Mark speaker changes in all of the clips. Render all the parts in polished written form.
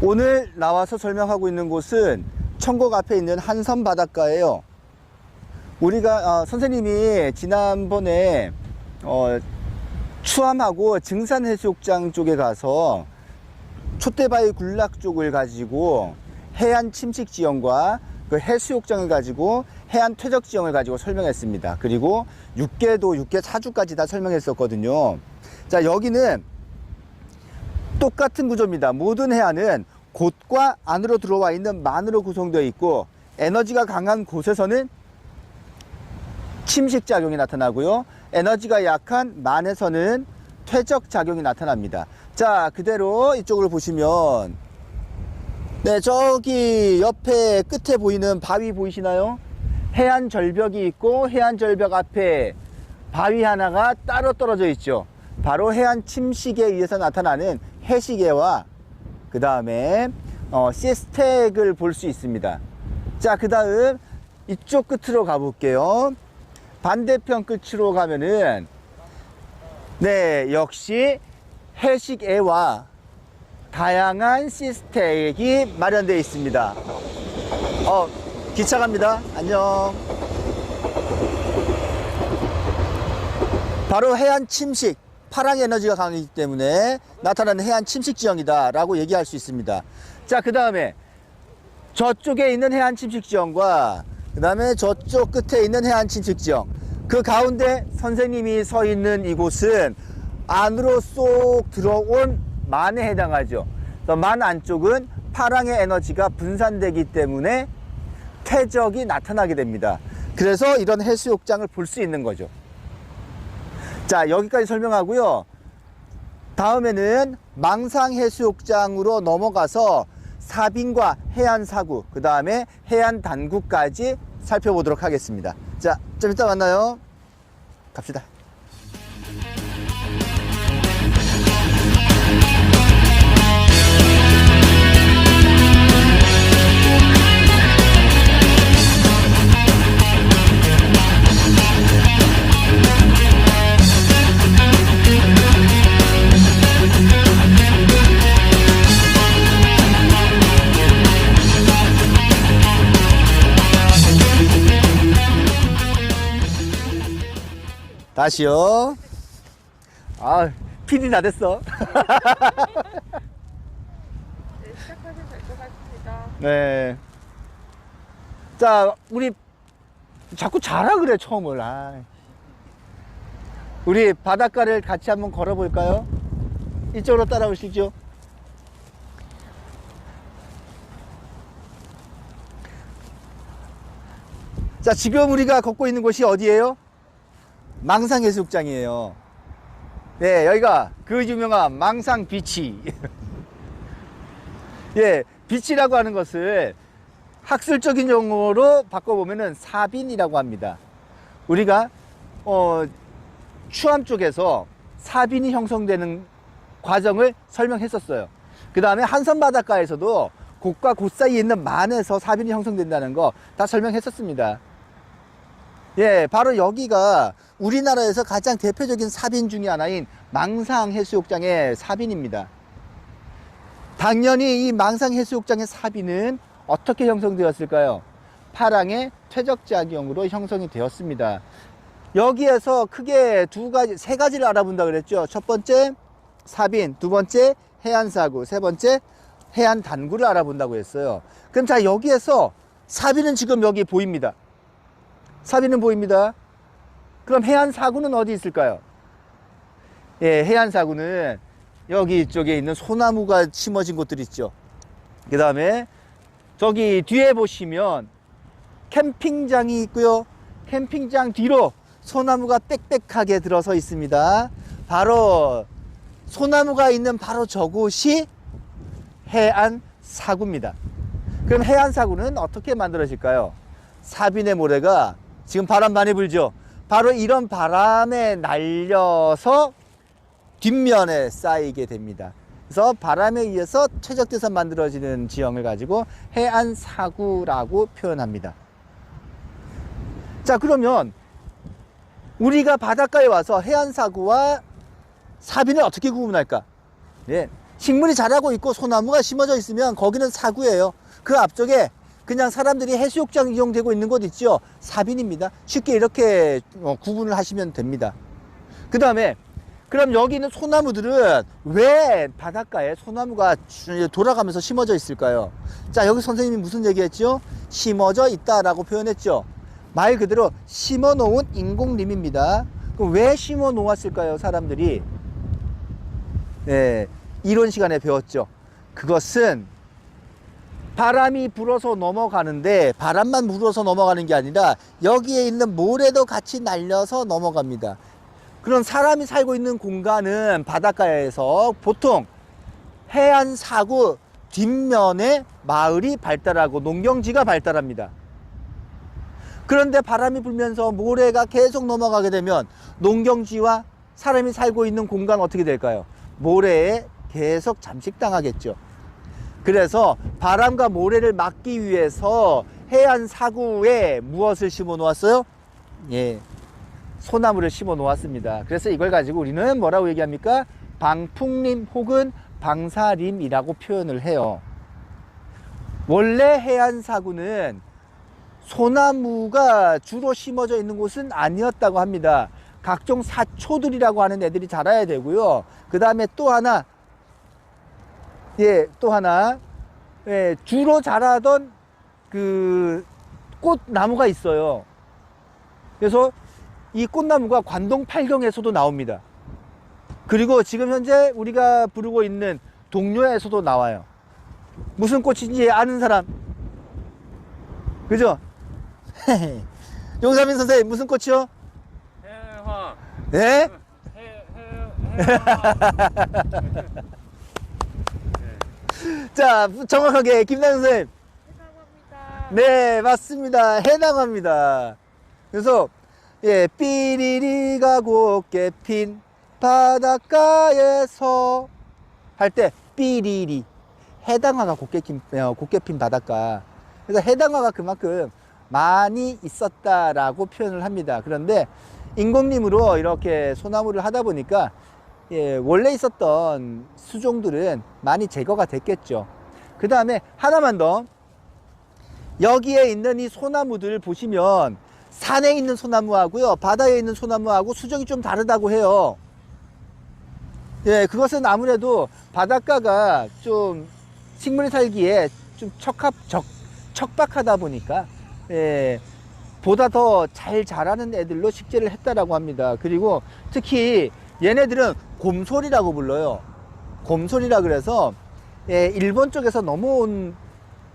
Speaker 1: 오늘 나와서 설명하고 있는 곳은 청곡 앞에 있는 한섬 바닷가예요. 우리가 선생님이 지난번에 추암하고 증산해수욕장 쪽에 가서 촛대바위 군락 쪽을 가지고 해안 침식 지형과 그 해수욕장을 가지고 해안 퇴적 지형을 가지고 설명했습니다. 그리고 육계도 육계 사주까지 다 설명했었거든요. 자, 여기는 똑같은 구조입니다. 모든 해안은 곳과 안으로 들어와 있는 만으로 구성되어 있고, 에너지가 강한 곳에서는 침식 작용이 나타나고요, 에너지가 약한 만에서는 퇴적 작용이 나타납니다. 자, 그대로 이쪽으로 보시면, 네, 저기 옆에 끝에 보이는 바위 보이시나요? 해안 절벽이 있고 해안 절벽 앞에 바위 하나가 따로 떨어져 있죠. 바로 해안 침식에 의해서 나타나는 해시계와 그 다음에 시스텍을 볼 수 있습니다. 자, 그 다음 이쪽 끝으로 가볼게요. 반대편 끝으로 가면은, 네, 역시 해식애와 다양한 시스텍이 마련되어 있습니다. 기차 갑니다. 안녕. 바로 해안 침식, 파랑 에너지가 강하기 때문에 나타나는 해안 침식 지형이다 라고 얘기할 수 있습니다. 자, 그 다음에 저쪽에 있는 해안 침식 지형과 그 다음에 저쪽 끝에 있는 해안 침식 지형, 그 가운데 선생님이 서 있는 이곳은 안으로 쏙 들어온 만에 해당하죠. 만 안쪽은 파랑의 에너지가 분산되기 때문에 퇴적이 나타나게 됩니다. 그래서 이런 해수욕장을 볼 수 있는 거죠. 자, 여기까지 설명하고요. 다음에는 망상해수욕장으로 넘어가서 사빈과 해안사구, 그 다음에 해안단구까지 살펴보도록 하겠습니다. 자, 좀 이따 만나요. 갑시다. 다시요. PD 다 됐어.
Speaker 2: 네, 시작하셔도 될 것 같습니다.
Speaker 1: 네. 자, 우리 자꾸 자라 그래, 처음을. 우리 바닷가를 같이 한번 걸어볼까요? 이쪽으로 따라오시죠. 자, 지금 우리가 걷고 있는 곳이 어디예요? 망상해수욕장이에요. 네, 여기가 그 유명한 망상 비치. 예, 비치라고 하는 것을 학술적인 용어로 바꿔보면은 사빈이라고 합니다. 우리가 추암 쪽에서 사빈이 형성되는 과정을 설명했었어요. 그 다음에 한섬 바닷가에서도 곳과 곳 사이에 있는 만에서 사빈이 형성된다는 거 다 설명했었습니다. 예, 바로 여기가 우리나라에서 가장 대표적인 사빈 중에 하나인 망상해수욕장의 사빈입니다. 당연히 이 망상해수욕장의 사빈은 어떻게 형성되었을까요? 파랑의 퇴적작용으로 형성이 되었습니다. 여기에서 크게 세 가지를 알아본다 그랬죠. 첫 번째 사빈, 두 번째 해안사구, 세 번째 해안 단구를 알아본다고 했어요. 그럼 자, 여기에서 사비는 지금 여기 보입니다. 사비는 보입니다. 그럼 해안 사구는 어디 있을까요? 예, 해안 사구는 여기 이쪽에 있는 소나무가 심어진 곳들 있죠. 그 다음에 저기 뒤에 보시면 캠핑장이 있고요. 캠핑장 뒤로 소나무가 빽빽하게 들어서 있습니다. 바로 소나무가 있는 바로 저곳이 해안 사구입니다. 그럼 해안 사구는 어떻게 만들어질까요? 사비네 모래가 지금 바람 많이 불죠. 바로 이런 바람에 날려서 뒷면에 쌓이게 됩니다. 그래서 바람에 의해서 최적돼서 만들어지는 지형을 가지고 해안 사구라고 표현합니다. 자, 그러면 우리가 바닷가에 와서 해안 사구와 사비는 어떻게 구분할까? 네, 식물이 자라고 있고 소나무가 심어져 있으면 거기는 사구예요. 그 앞쪽에 그냥 사람들이 해수욕장 이용되고 있는 곳 있죠. 사빈입니다. 쉽게 이렇게 구분을 하시면 됩니다. 그 다음에 그럼 여기 있는 소나무들은 왜 바닷가에 소나무가 돌아가면서 심어져 있을까요? 자, 여기 선생님이 무슨 얘기했죠? 심어져 있다라고 표현했죠. 말 그대로 심어 놓은 인공림입니다. 그럼 왜 심어 놓았을까요, 사람들이? 네, 이론 시간에 배웠죠. 그것은 바람이 불어서 넘어가는데 바람만 불어서 넘어가는 게 아니라 여기에 있는 모래도 같이 날려서 넘어갑니다. 그런 사람이 살고 있는 공간은 바닷가에서 보통 해안 사구 뒷면에 마을이 발달하고 농경지가 발달합니다. 그런데 바람이 불면서 모래가 계속 넘어가게 되면 농경지와 사람이 살고 있는 공간 어떻게 될까요? 모래에 계속 잠식당하겠죠. 그래서 바람과 모래를 막기 위해서 해안 사구에 무엇을 심어 놓았어요? 예, 소나무를 심어 놓았습니다. 그래서 이걸 가지고 우리는 뭐라고 얘기합니까? 방풍림 혹은 방사림이라고 표현을 해요. 원래 해안 사구는 소나무가 주로 심어져 있는 곳은 아니었다고 합니다. 각종 사초들이라고 하는 애들이 자라야 되고요. 그 다음에 또 하나, 주로 자라던 그 꽃나무가 있어요. 그래서 이 꽃나무가 관동 팔경에서도 나옵니다. 그리고 지금 현재 우리가 부르고 있는 동료에서도 나와요. 무슨 꽃인지 아는 사람? 그죠? 용사민 선생님, 무슨 꽃이요?
Speaker 3: 해화.
Speaker 1: 네? 자, 정확하게 김나영 선생님.
Speaker 2: 해당합니다.
Speaker 1: 네, 맞습니다. 해당합니다. 그래서 예, 삐리리가 곱게 핀 바닷가에서 할 때 삐리리, 해당화가 곱게 핀 바닷가. 그래서 해당화가 그만큼 많이 있었다라고 표현을 합니다. 그런데 인공림으로 이렇게 소나무를 하다 보니까 예, 원래 있었던 수종들은 많이 제거가 됐겠죠. 그 다음에 하나만 더, 여기에 있는 이 소나무들 보시면 산에 있는 소나무하고요, 바다에 있는 소나무하고 수종이 좀 다르다고 해요. 예, 그것은 아무래도 바닷가가 좀 식물이 살기에 좀 척박하다 보니까 예, 보다 더 잘 자라는 애들로 식재를 했다라고 합니다. 그리고 특히 얘네들은 곰솔이라고 불러요. 곰솔이라 그래서 예, 일본 쪽에서 넘어온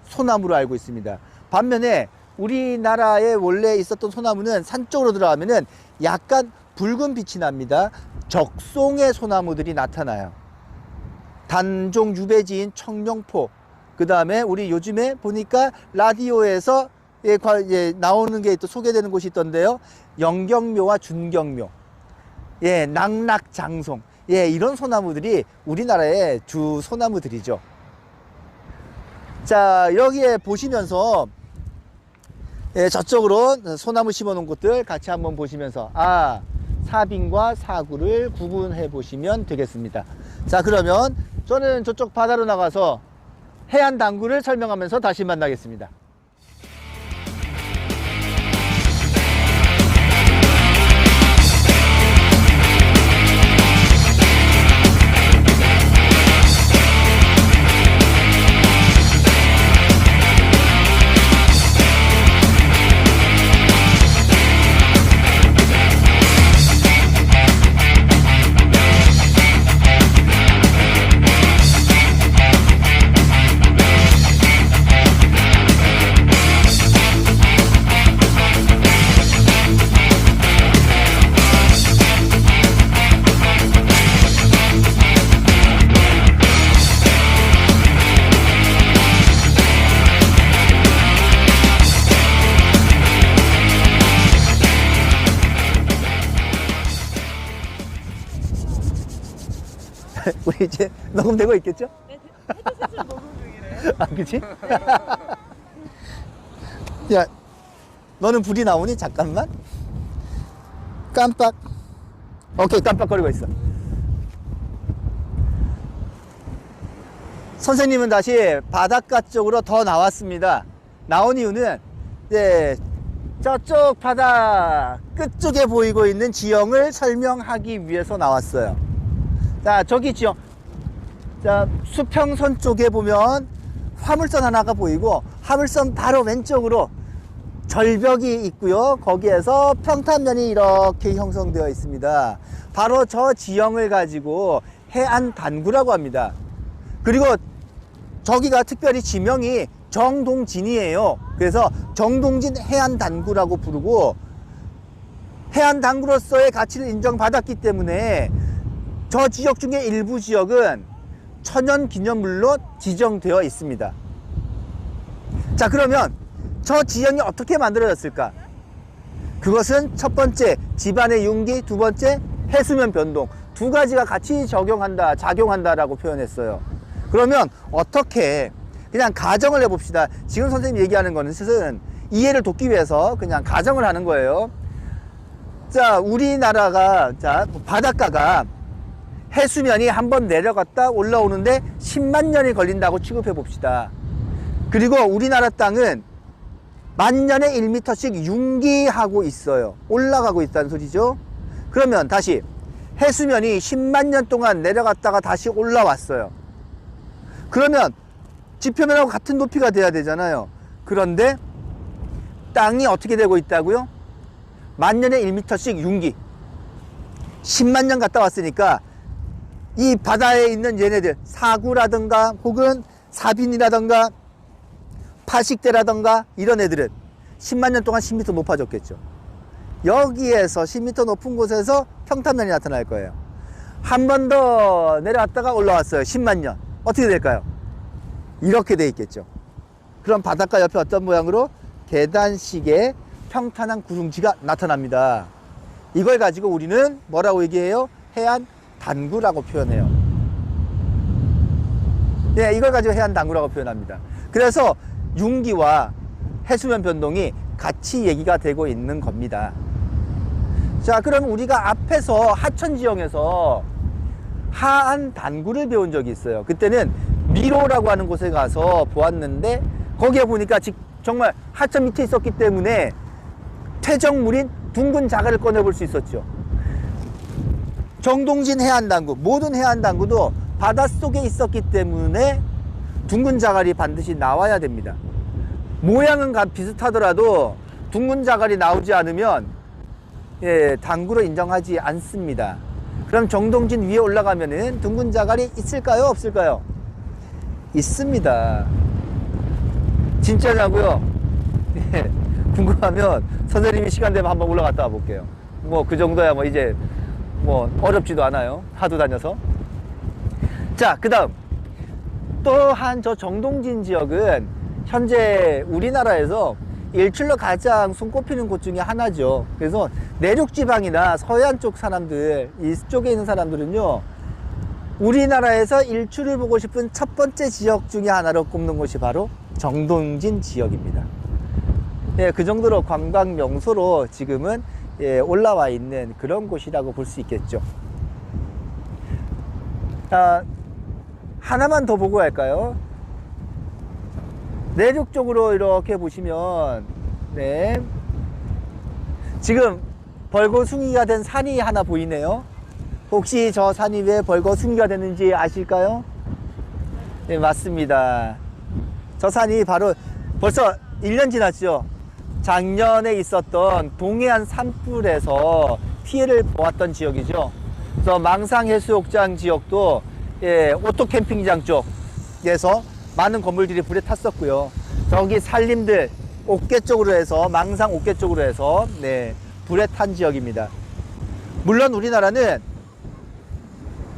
Speaker 1: 소나무로 알고 있습니다. 반면에 우리나라에 원래 있었던 소나무는 산 쪽으로 들어가면은 약간 붉은 빛이 납니다. 적송의 소나무들이 나타나요. 단종 유배지인 청룡포, 그 다음에 우리 요즘에 보니까 라디오에서 나오는 게 또 소개되는 곳이 있던데요. 영경묘와 준경묘, 예, 낙낙장송, 예, 이런 소나무들이 우리나라의 주 소나무들이죠. 자, 여기에 보시면서 예, 저쪽으로 소나무 심어 놓은 곳들 같이 한번 보시면서 사빈과 사구를 구분해 보시면 되겠습니다. 자, 그러면 저는 저쪽 바다로 나가서 해안 당구를 설명하면서 다시 만나겠습니다. 우리 이제 녹음되고 있겠죠?
Speaker 2: 네, 헤드셋은 녹음 중이래요.
Speaker 1: 아, 그치? 야, 너는 불이 나오니? 잠깐만. 깜빡. 오케이, 깜빡거리고 있어. 선생님은 다시 바닷가 쪽으로 더 나왔습니다. 나온 이유는 이제 저쪽 바다 끝쪽에 보이고 있는 지형을 설명하기 위해서 나왔어요. 자, 저기 지형. 자, 수평선 쪽에 보면 화물선 하나가 보이고, 화물선 바로 왼쪽으로 절벽이 있고요. 거기에서 평탄면이 이렇게 형성되어 있습니다. 바로 저 지형을 가지고 해안 단구라고 합니다. 그리고 저기가 특별히 지명이 정동진이에요. 그래서 정동진 해안 단구라고 부르고, 해안 단구로서의 가치를 인정받았기 때문에 저 지역 중에 일부 지역은 천연기념물로 지정되어 있습니다. 자, 그러면 저 지형이 어떻게 만들어졌을까? 그것은 첫 번째 집안의 융기, 두 번째 해수면 변동, 두 가지가 같이 작용한다라고 표현했어요. 그러면 어떻게, 그냥 가정을 해봅시다. 지금 선생님이 얘기하는 거는 사실은 이해를 돕기 위해서 그냥 가정을 하는 거예요. 자, 우리나라가, 자, 바닷가가 해수면이 한번 내려갔다 올라오는데 10만 년이 걸린다고 취급해 봅시다. 그리고 우리나라 땅은 만년에 1m씩 융기하고 있어요. 올라가고 있다는 소리죠. 그러면 다시 해수면이 10만 년 동안 내려갔다가 다시 올라왔어요. 그러면 지표면하고 같은 높이가 돼야 되잖아요. 그런데 땅이 어떻게 되고 있다고요? 만년에 1m씩 융기. 10만 년 갔다 왔으니까 이 바다에 있는 얘네들, 사구라든가 혹은 사빈이라든가 파식대라든가 이런 애들은 10만 년 동안 10m 높아졌겠죠. 여기에서 10m 높은 곳에서 평탄면이 나타날 거예요. 한 번 더 내려왔다가 올라왔어요. 10만 년. 어떻게 될까요? 이렇게 돼 있겠죠. 그럼 바닷가 옆에 어떤 모양으로? 계단식의 평탄한 구름지가 나타납니다. 이걸 가지고 우리는 뭐라고 얘기해요? 해안 단구라고 표현해요. 네, 이걸 가지고 해안 단구라고 표현합니다. 그래서 융기와 해수면 변동이 같이 얘기가 되고 있는 겁니다. 자, 그럼 우리가 앞에서 하천 지형에서 하안 단구를 배운 적이 있어요. 그때는 미로라고 하는 곳에 가서 보았는데, 거기에 보니까 정말 하천 밑에 있었기 때문에 퇴적물인 둥근 자갈을 꺼내볼 수 있었죠. 정동진 해안단구, 모든 해안단구도 바닷속에 있었기 때문에 둥근 자갈이 반드시 나와야 됩니다. 모양은 비슷하더라도 둥근 자갈이 나오지 않으면 단구로 인정하지 않습니다. 그럼 정동진 위에 올라가면은 둥근 자갈이 있을까요? 없을까요? 있습니다. 진짜냐고요? 궁금하면 선생님이 시간 되면 한번 올라갔다 와볼게요. 뭐 그 정도야 뭐 이제 뭐 어렵지도 않아요. 하도 다녀서. 자, 그 다음 또한 저 정동진 지역은 현재 우리나라에서 일출로 가장 손꼽히는 곳 중에 하나죠. 그래서 내륙지방이나 서해안 쪽 사람들, 이쪽에 있는 사람들은요, 우리나라에서 일출을 보고 싶은 첫 번째 지역 중에 하나로 꼽는 곳이 바로 정동진 지역입니다. 예, 그 정도로 관광 명소로 지금은 올라와 있는 그런 곳이라고 볼 수 있겠죠. 하나만 더 보고 갈까요? 내륙 쪽으로 이렇게 보시면, 네, 지금 벌거숭이가 된 산이 하나 보이네요. 혹시 저 산이 왜 벌거숭이가 됐는지 아실까요? 네, 맞습니다. 저 산이 바로 벌써 1년 지났죠. 작년에 있었던 동해안 산불에서 피해를 보았던 지역이죠. 그래서 망상해수욕장 지역도 오토 캠핑장 쪽에서 많은 건물들이 불에 탔었고요. 저기 산림들 옥계 쪽으로 해서, 망상 옥계 쪽으로 해서 불에 탄 지역입니다. 물론 우리나라는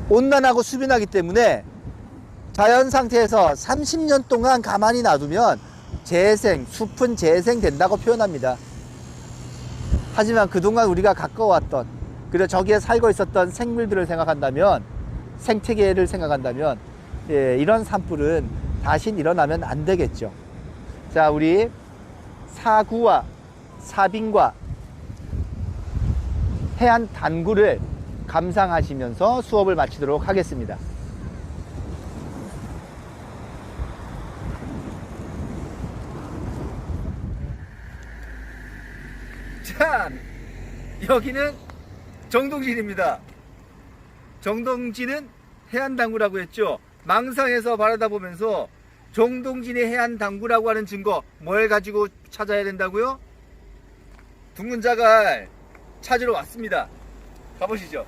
Speaker 1: 온난하고 수빈하기 때문에 자연 상태에서 30년 동안 가만히 놔두면 숲은 재생된다고 표현합니다. 하지만 그동안 우리가 가까워왔던, 그리고 저기에 살고 있었던 생물들을 생각한다면 생태계를 생각한다면 예, 이런 산불은 다시 일어나면 안 되겠죠. 자, 우리 사구와 사빙과 해안 단구를 감상하시면서 수업을 마치도록 하겠습니다. 자, 여기는 정동진입니다. 정동진은 해안당구라고 했죠. 망상에서 바라다 보면서 정동진의 해안당구라고 하는 증거, 뭘 가지고 찾아야 된다고요? 둥근 자갈 찾으러 왔습니다. 가보시죠.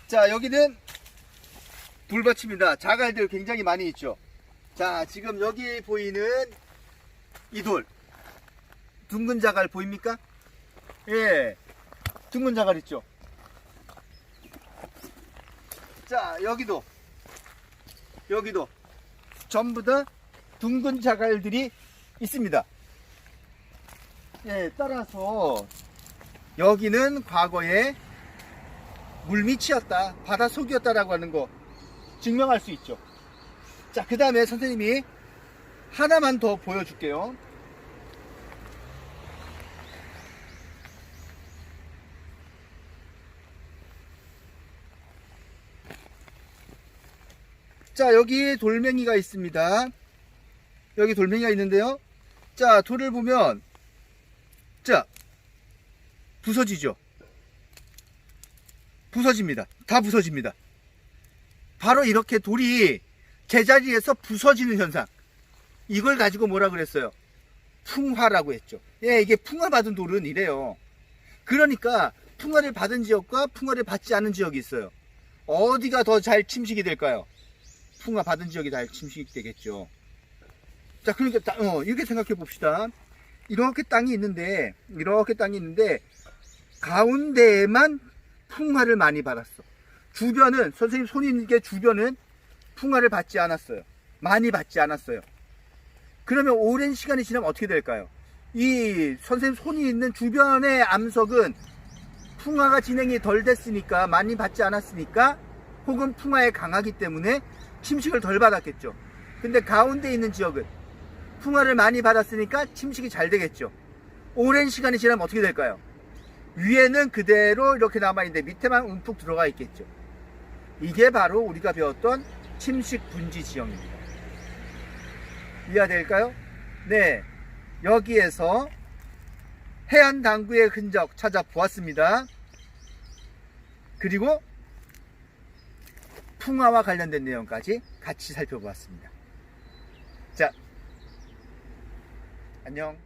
Speaker 1: 자, 여기는 돌밭입니다. 자갈들 굉장히 많이 있죠. 자, 지금 여기 보이는 이 돌, 둥근 자갈 보입니까? 예, 둥근 자갈 있죠. 자, 여기도 전부 다 둥근 자갈들이 있습니다. 예, 따라서 여기는 과거에 물밑이었다, 바다 속이었다라고 하는 거 증명할 수 있죠. 자, 그 다음에 선생님이 하나만 더 보여줄게요. 자, 여기 돌멩이가 있습니다. 여기 돌멩이가 있는데요. 자, 돌을 보면 자, 부서지죠. 부서집니다. 다 부서집니다. 바로 이렇게 돌이 제자리에서 부서지는 현상, 이걸 가지고 뭐라 그랬어요? 풍화라고 했죠. 예, 이게 풍화 받은 돌은 이래요. 그러니까 풍화를 받은 지역과 풍화를 받지 않은 지역이 있어요. 어디가 더 잘 침식이 될까요? 풍화 받은 지역이 잘 침식이 되겠죠. 자, 그러니까 이렇게 생각해 봅시다. 이렇게 땅이 있는데 가운데에만 풍화를 많이 받았어. 주변은, 선생님 손이 있는 게 주변은 풍화를 받지 않았어요. 많이 받지 않았어요. 그러면 오랜 시간이 지나면 어떻게 될까요? 이 선생님 손이 있는 주변의 암석은 풍화가 진행이 덜 됐으니까, 많이 받지 않았으니까, 혹은 풍화에 강하기 때문에 침식을 덜 받았겠죠. 근데 가운데 있는 지역은 풍화를 많이 받았으니까 침식이 잘 되겠죠. 오랜 시간이 지나면 어떻게 될까요? 위에는 그대로 이렇게 남아있는데 밑에만 움푹 들어가 있겠죠. 이게 바로 우리가 배웠던 침식 분지 지형입니다. 이해가 될까요? 네, 여기에서 해안 당구의 흔적 찾아보았습니다. 그리고 풍화와 관련된 내용까지 같이 살펴보았습니다. 자, 안녕.